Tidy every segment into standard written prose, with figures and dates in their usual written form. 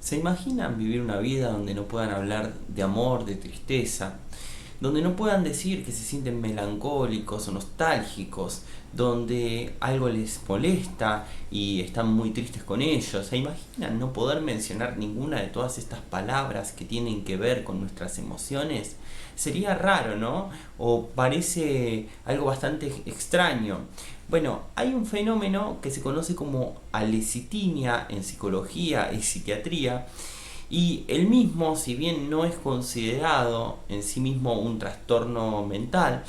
¿Se imaginan vivir una vida donde no puedan hablar de amor, de tristeza? Donde no puedan decir que se sienten melancólicos o nostálgicos, donde algo les molesta y están muy tristes con ello. ¿Se imaginan no poder mencionar ninguna de todas estas palabras que tienen que ver con nuestras emociones? Sería raro, ¿no? O parece algo bastante extraño. Bueno, hay un fenómeno que se conoce como alecitimia en psicología y psiquiatría, y el mismo, si bien no es considerado en sí mismo un trastorno mental,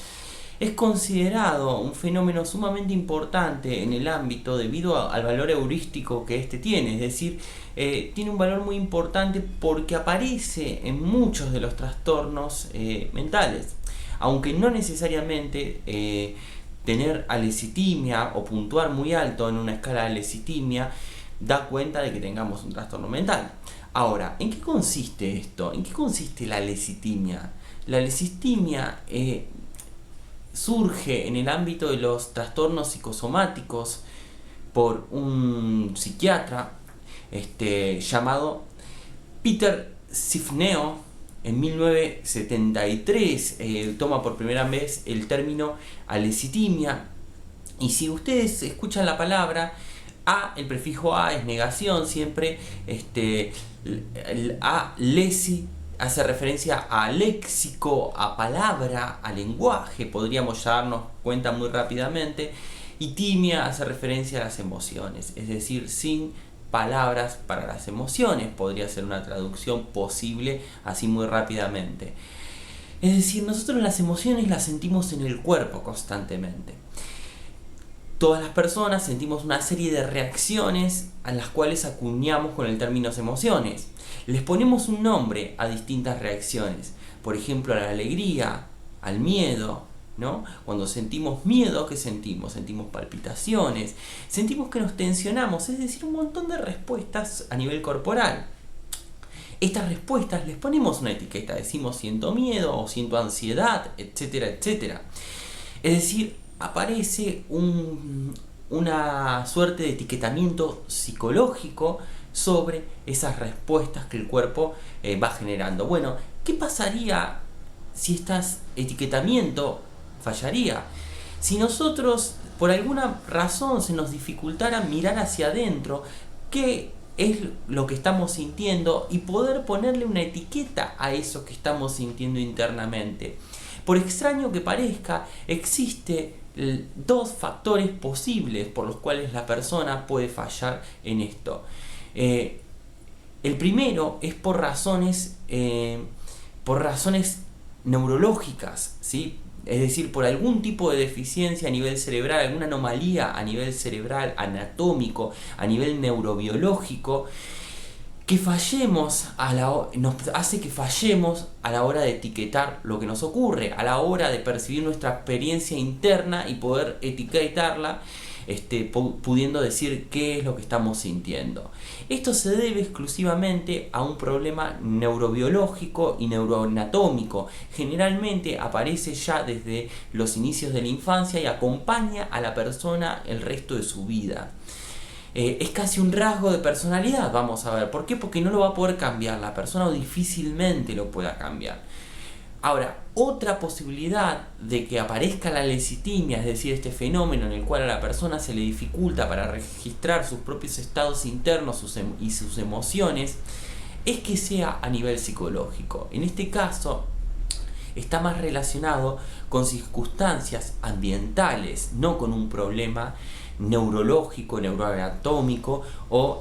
es considerado un fenómeno sumamente importante en el ámbito debido al valor heurístico que este tiene, es decir, tiene un valor muy importante porque aparece en muchos de los trastornos mentales, aunque no necesariamente tener alecitimia o puntuar muy alto en una escala de alecitimia da cuenta de que tengamos un trastorno mental. Ahora, ¿en qué consiste esto? ¿En qué consiste la lecitimia? La lecitimia surge en el ámbito de los trastornos psicosomáticos por un psiquiatra llamado Peter Sifneo. En 1973 toma por primera vez el término alecitimia, y si ustedes escuchan la palabra el prefijo a es negación siempre. El lesi hace referencia a léxico, a palabra, a lenguaje, podríamos darnos cuenta muy rápidamente, y timia hace referencia a las emociones, es decir, sin palabras para las emociones, podría ser una traducción posible así muy rápidamente. Es decir, nosotros las emociones las sentimos en el cuerpo constantemente. Todas las personas sentimos una serie de reacciones a las cuales acuñamos con el término emociones. Les ponemos un nombre a distintas reacciones. Por ejemplo, a la alegría, al miedo, ¿no? Cuando sentimos miedo, ¿qué sentimos? Sentimos palpitaciones, sentimos que nos tensionamos, es decir, un montón de respuestas a nivel corporal. Estas respuestas les ponemos una etiqueta, decimos siento miedo o siento ansiedad, etcétera, etcétera. Es decir, aparece una suerte de etiquetamiento psicológico sobre esas respuestas que el cuerpo va generando. Bueno, ¿qué pasaría si este etiquetamiento fallaría? Si nosotros, por alguna razón, se nos dificultara mirar hacia adentro, ¿qué es lo que estamos sintiendo? Y poder ponerle una etiqueta a eso que estamos sintiendo internamente. Por extraño que parezca, existe dos factores posibles por los cuales la persona puede fallar en esto. El primero es por razones neurológicas, ¿sí? Es decir, por algún tipo de deficiencia a nivel cerebral, alguna anomalía a nivel cerebral, anatómico, a nivel neurobiológico, que fallemos nos hace que fallemos a la hora de etiquetar lo que nos ocurre, a la hora de percibir nuestra experiencia interna y poder etiquetarla, pudiendo decir qué es lo que estamos sintiendo. Esto se debe exclusivamente a un problema neurobiológico y neuroanatómico. Generalmente aparece ya desde los inicios de la infancia y acompaña a la persona el resto de su vida. Es casi un rasgo de personalidad, vamos a ver. ¿Por qué? Porque no lo va a poder cambiar la persona, o difícilmente lo pueda cambiar. Ahora, otra posibilidad de que aparezca la lecitimia, es decir, este fenómeno en el cual a la persona se le dificulta para registrar sus propios estados internos y sus emociones, es que sea a nivel psicológico. En este caso, está más relacionado con circunstancias ambientales, no con un problema neurológico, neuroanatómico o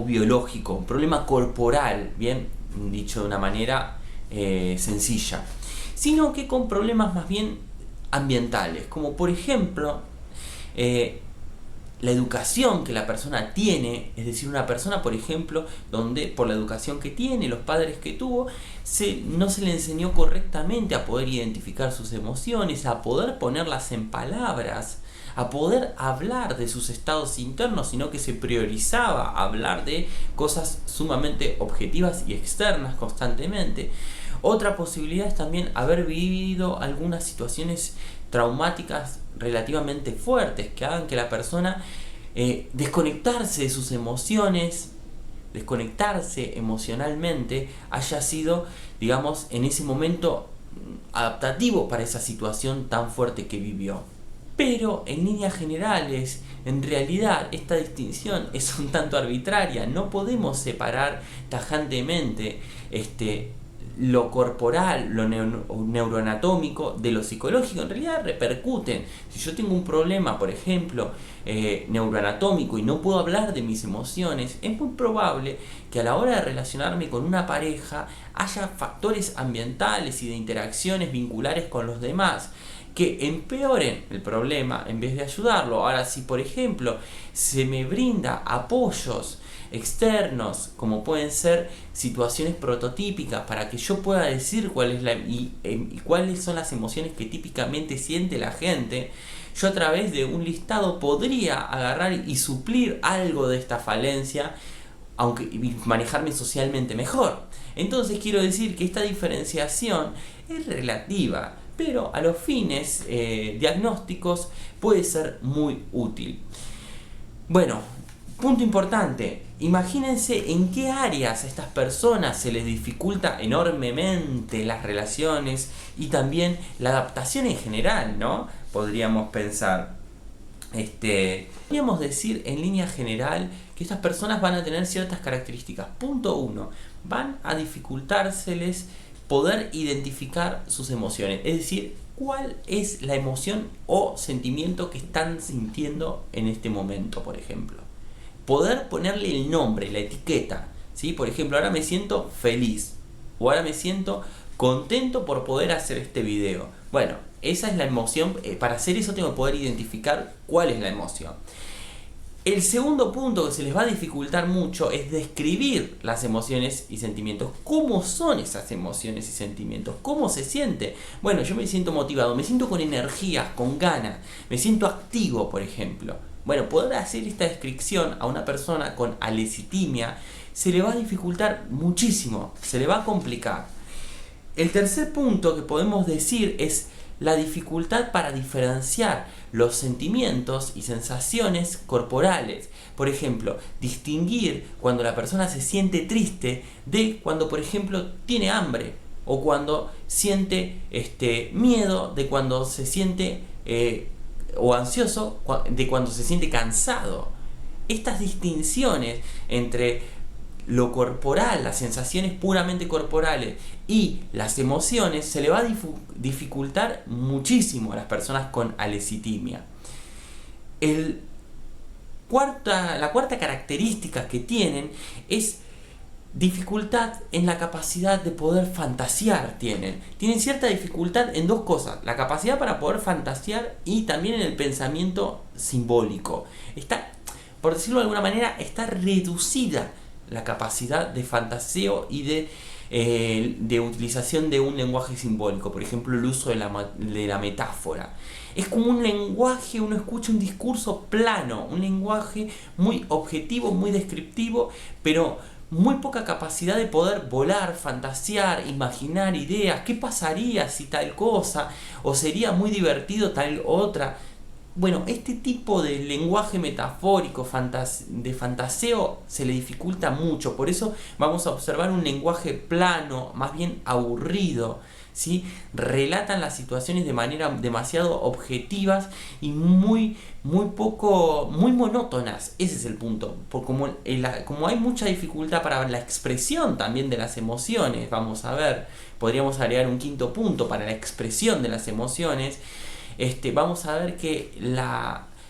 biológico, un problema corporal, bien dicho de una manera sencilla, sino que con problemas más bien ambientales, como por ejemplo la educación que la persona tiene, es decir, una persona, por ejemplo, donde por la educación que tiene, los padres que tuvo, no se le enseñó correctamente a poder identificar sus emociones, a poder ponerlas en palabras, a poder hablar de sus estados internos, sino que se priorizaba hablar de cosas sumamente objetivas y externas constantemente. Otra posibilidad es también haber vivido algunas situaciones traumáticas relativamente fuertes que hagan que la persona desconectarse de sus emociones, desconectarse emocionalmente, haya sido, digamos, en ese momento adaptativo para esa situación tan fuerte que vivió. Pero en líneas generales, en realidad esta distinción es un tanto arbitraria. No podemos separar tajantemente lo corporal, lo neuroanatómico de lo psicológico. En realidad repercuten. Si yo tengo un problema, por ejemplo, neuroanatómico y no puedo hablar de mis emociones, es muy probable que a la hora de relacionarme con una pareja haya factores ambientales y de interacciones vinculares con los demás que empeoren el problema en vez de ayudarlo. Ahora, si por ejemplo se me brinda apoyos externos, como pueden ser situaciones prototípicas para que yo pueda decir cuáles son las emociones que típicamente siente la gente, yo a través de un listado podría agarrar y suplir algo de esta falencia, y manejarme socialmente mejor. Entonces quiero decir que esta diferenciación es relativa, pero a los fines diagnósticos puede ser muy útil. Bueno, punto importante, imagínense en qué áreas a estas personas se les dificulta enormemente las relaciones y también la adaptación en general, ¿no? Podríamos pensar. Podríamos decir en línea general que estas personas van a tener ciertas características. Punto 1, van a dificultárseles poder identificar sus emociones, es decir, cuál es la emoción o sentimiento que están sintiendo en este momento, por ejemplo. Poder ponerle el nombre, la etiqueta, ¿sí? Por ejemplo, ahora me siento feliz o ahora me siento contento por poder hacer este video. Bueno, esa es la emoción. Para hacer eso tengo que poder identificar cuál es la emoción. El segundo punto que se les va a dificultar mucho es describir las emociones y sentimientos. ¿Cómo son esas emociones y sentimientos? ¿Cómo se siente? Bueno, yo me siento motivado, me siento con energía, con ganas, me siento activo, por ejemplo. Bueno, poder hacer esta descripción a una persona con alecitimia se le va a dificultar muchísimo, se le va a complicar. El tercer punto que podemos decir es la dificultad para diferenciar los sentimientos y sensaciones corporales. Por ejemplo, distinguir cuando la persona se siente triste de cuando, por ejemplo, tiene hambre, o cuando siente miedo de cuando se siente o ansioso de cuando se siente cansado. Estas distinciones entre lo corporal, las sensaciones puramente corporales y las emociones se le va a dificultar muchísimo a las personas con alecitimia. La cuarta característica que tienen es dificultad en la capacidad de poder fantasear. Tienen cierta dificultad en dos cosas: la capacidad para poder fantasear y también en el pensamiento simbólico. Por decirlo de alguna manera, está reducida la capacidad de fantaseo y de utilización de un lenguaje simbólico. Por ejemplo, el uso de la metáfora. Es como un lenguaje, uno escucha un discurso plano, un lenguaje muy objetivo, muy descriptivo, pero muy poca capacidad de poder volar, fantasear, imaginar ideas. ¿Qué pasaría si tal cosa? ¿O sería muy divertido tal otra? Bueno, este tipo de lenguaje metafórico, de fantaseo, se le dificulta mucho. Por eso vamos a observar un lenguaje plano, más bien aburrido, ¿sí? Relatan las situaciones de manera demasiado objetivas y muy monótonas. Ese es el punto. Como hay mucha dificultad para la expresión también de las emociones, vamos a ver, podríamos agregar un quinto punto para la expresión de las emociones. Vamos a ver que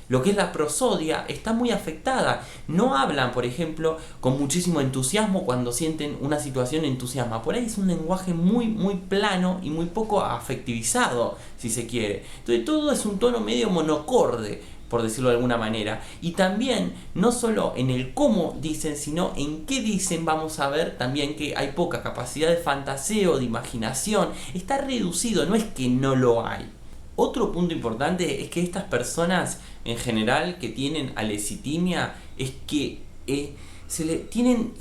lo que es la prosodia está muy afectada. No hablan, por ejemplo, con muchísimo entusiasmo cuando sienten una situación entusiasma. Por ahí es un lenguaje muy plano y muy poco afectivizado, si se quiere. Entonces todo es un tono medio monocorde, por decirlo de alguna manera. Y también, no solo en el cómo dicen, sino en qué dicen. Vamos a ver también que hay poca capacidad de fantaseo, de imaginación. Está reducido, no es que no lo hay. Otro punto importante es que estas personas en general que tienen alecitimia es que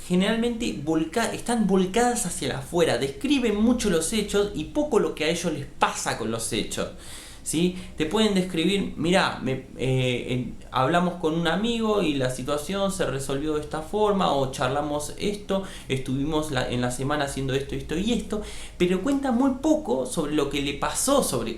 generalmente están volcadas hacia afuera, describen mucho los hechos y poco lo que a ellos les pasa con los hechos, ¿sí? Te pueden describir, mirá, hablamos con un amigo y la situación se resolvió de esta forma, o charlamos esto, estuvimos en la semana haciendo esto, esto y esto, pero cuenta muy poco sobre lo que le pasó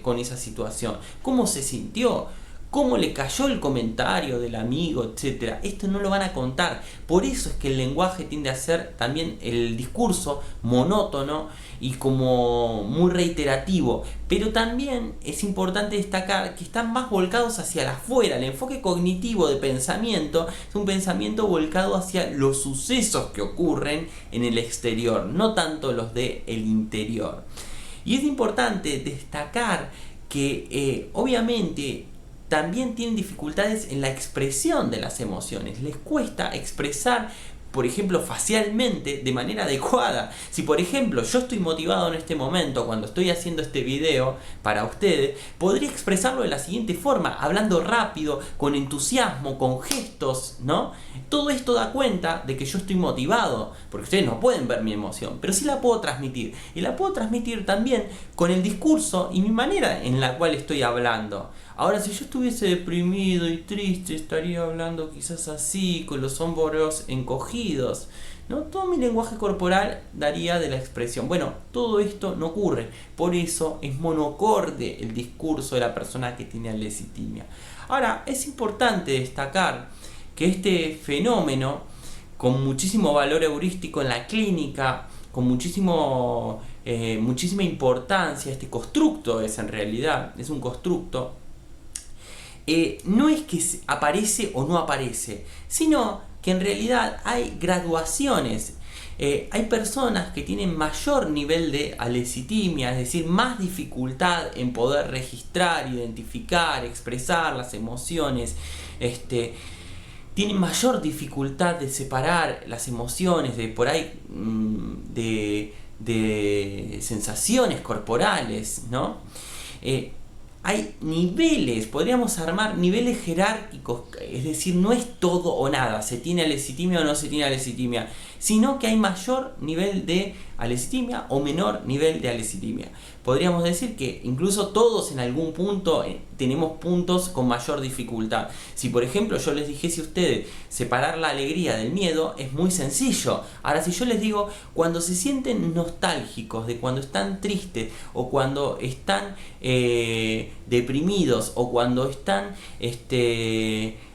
con esa situación, cómo se sintió, cómo le cayó el comentario del amigo, etcétera. Esto no lo van a contar. Por eso es que el lenguaje tiende a ser también el discurso monótono y como muy reiterativo. Pero también es importante destacar que están más volcados hacia el afuera. El enfoque cognitivo de pensamiento es un pensamiento volcado hacia los sucesos que ocurren en el exterior, no tanto los del interior. Y es importante destacar que obviamente también tienen dificultades en la expresión de las emociones. Les cuesta expresar, por ejemplo, facialmente de manera adecuada. Si por ejemplo yo estoy motivado en este momento cuando estoy haciendo este video para ustedes, podría expresarlo de la siguiente forma, hablando rápido, con entusiasmo, con gestos, ¿no? Todo esto da cuenta de que yo estoy motivado, porque ustedes no pueden ver mi emoción, pero sí la puedo transmitir. Y la puedo transmitir también con el discurso y mi manera en la cual estoy hablando. Ahora, si yo estuviese deprimido y triste, estaría hablando quizás así, con los hombros encogidos, ¿no? Todo mi lenguaje corporal daría de la expresión. Bueno, todo esto no ocurre. Por eso es monocorde el discurso de la persona que tiene alecitimia. Ahora, es importante destacar que este fenómeno, con muchísimo valor heurístico en la clínica, con muchísima importancia, este constructo es en realidad, es un constructo, no es que aparece o no aparece, sino que en realidad hay graduaciones. Hay personas que tienen mayor nivel de alecitimia, es decir, más dificultad en poder registrar, identificar, expresar las emociones, tienen mayor dificultad de separar las emociones de por ahí de sensaciones corporales, ¿no? Hay niveles, podríamos armar niveles jerárquicos, es decir, no es todo o nada, se tiene alecitimia o no se tiene alecitimia, sino que hay mayor nivel de alecitimia o menor nivel de alecitimia. Podríamos decir que incluso todos en algún punto tenemos puntos con mayor dificultad. Si por ejemplo yo les dijese a ustedes separar la alegría del miedo, es muy sencillo. Ahora si yo les digo cuando se sienten nostálgicos, de cuando están tristes o cuando están deprimidos o cuando están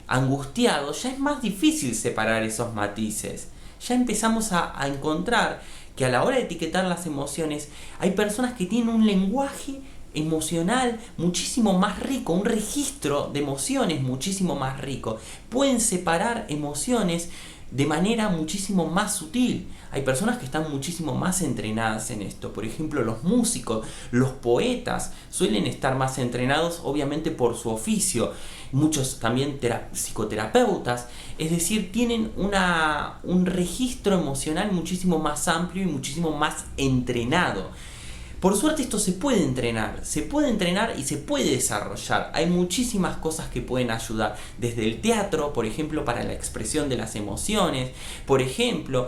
angustiados, ya es más difícil separar esos matices. Ya empezamos a encontrar que a la hora de etiquetar las emociones hay personas que tienen un lenguaje emocional muchísimo más rico, un registro de emociones muchísimo más rico. Pueden separar emociones de manera muchísimo más sutil. Hay personas que están muchísimo más entrenadas en esto. Por ejemplo, los músicos, los poetas suelen estar más entrenados obviamente por su oficio. Muchos también psicoterapeutas, es decir, tienen un registro emocional muchísimo más amplio y muchísimo más entrenado. Por suerte esto se puede entrenar y se puede desarrollar. Hay muchísimas cosas que pueden ayudar, desde el teatro, por ejemplo, para la expresión de las emociones, por ejemplo,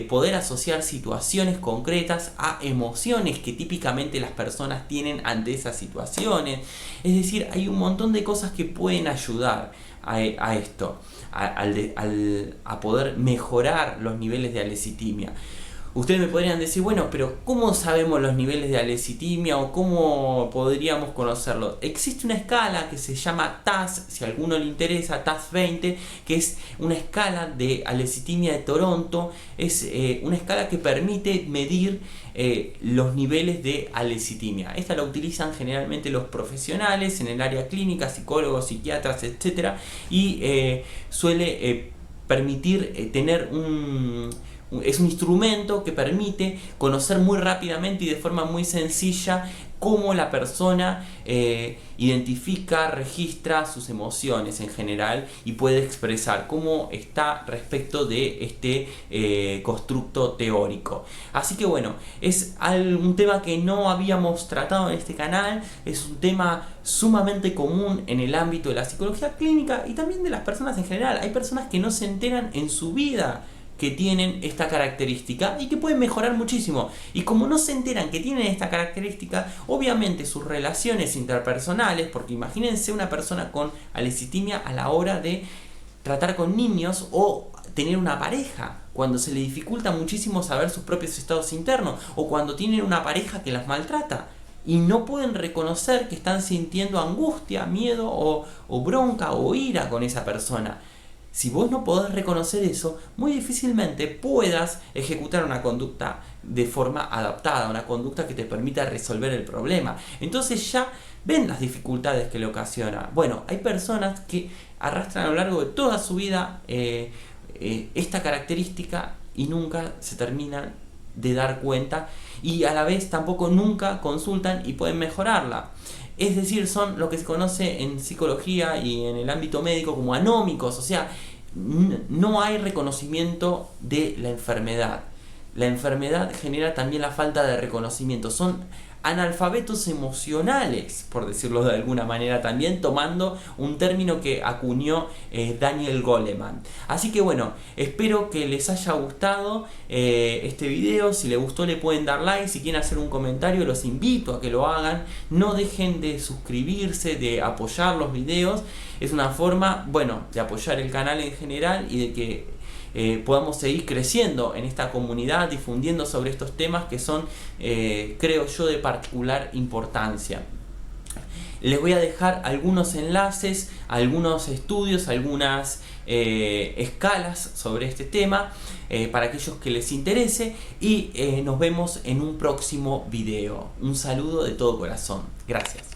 poder asociar situaciones concretas a emociones que típicamente las personas tienen ante esas situaciones. Es decir, hay un montón de cosas que pueden ayudar a esto, a poder mejorar los niveles de alecitimia. Ustedes me podrían decir, bueno, pero ¿cómo sabemos los niveles de alecitimia o cómo podríamos conocerlos? Existe una escala que se llama TAS, si a alguno le interesa, TAS 20, que es una escala de alecitimia de Toronto. Es una escala que permite medir los niveles de alecitimia. Esta la utilizan generalmente los profesionales en el área clínica, psicólogos, psiquiatras, etc. Y suele permitir tener es un instrumento que permite conocer muy rápidamente y de forma muy sencilla cómo la persona identifica, registra sus emociones en general y puede expresar cómo está respecto de este constructo teórico. Así que bueno, es un tema que no habíamos tratado en este canal, es un tema sumamente común en el ámbito de la psicología clínica y también de las personas en general. Hay personas que no se enteran en su vida que tienen esta característica y que pueden mejorar muchísimo. Y como no se enteran que tienen esta característica, obviamente sus relaciones interpersonales, porque imagínense una persona con alecitimia a la hora de tratar con niños o tener una pareja, cuando se le dificulta muchísimo saber sus propios estados internos, o cuando tienen una pareja que las maltrata y no pueden reconocer que están sintiendo angustia, miedo o bronca o ira con esa persona. Si vos no podés reconocer eso, muy difícilmente puedas ejecutar una conducta de forma adaptada, una conducta que te permita resolver el problema. Entonces ya ven las dificultades que le ocasiona. Bueno, hay personas que arrastran a lo largo de toda su vida esta característica y nunca se terminan de dar cuenta, y a la vez tampoco nunca consultan y pueden mejorarla. Es decir, son lo que se conoce en psicología y en el ámbito médico como anómicos, o sea, no hay reconocimiento de la enfermedad. La enfermedad genera también la falta de reconocimiento. Son analfabetos emocionales, por decirlo de alguna manera, también tomando un término que acuñó Daniel Goleman. Así que bueno, espero que les haya gustado este video. Si les gustó le pueden dar like, si quieren hacer un comentario los invito a que lo hagan. No dejen de suscribirse, de apoyar los videos. Es una forma, bueno, de apoyar el canal en general y de que podamos seguir creciendo en esta comunidad, difundiendo sobre estos temas que son, creo yo, de particular importancia. Les voy a dejar algunos enlaces, algunos estudios, algunas escalas sobre este tema para aquellos que les interese, y nos vemos en un próximo video. Un saludo de todo corazón. Gracias.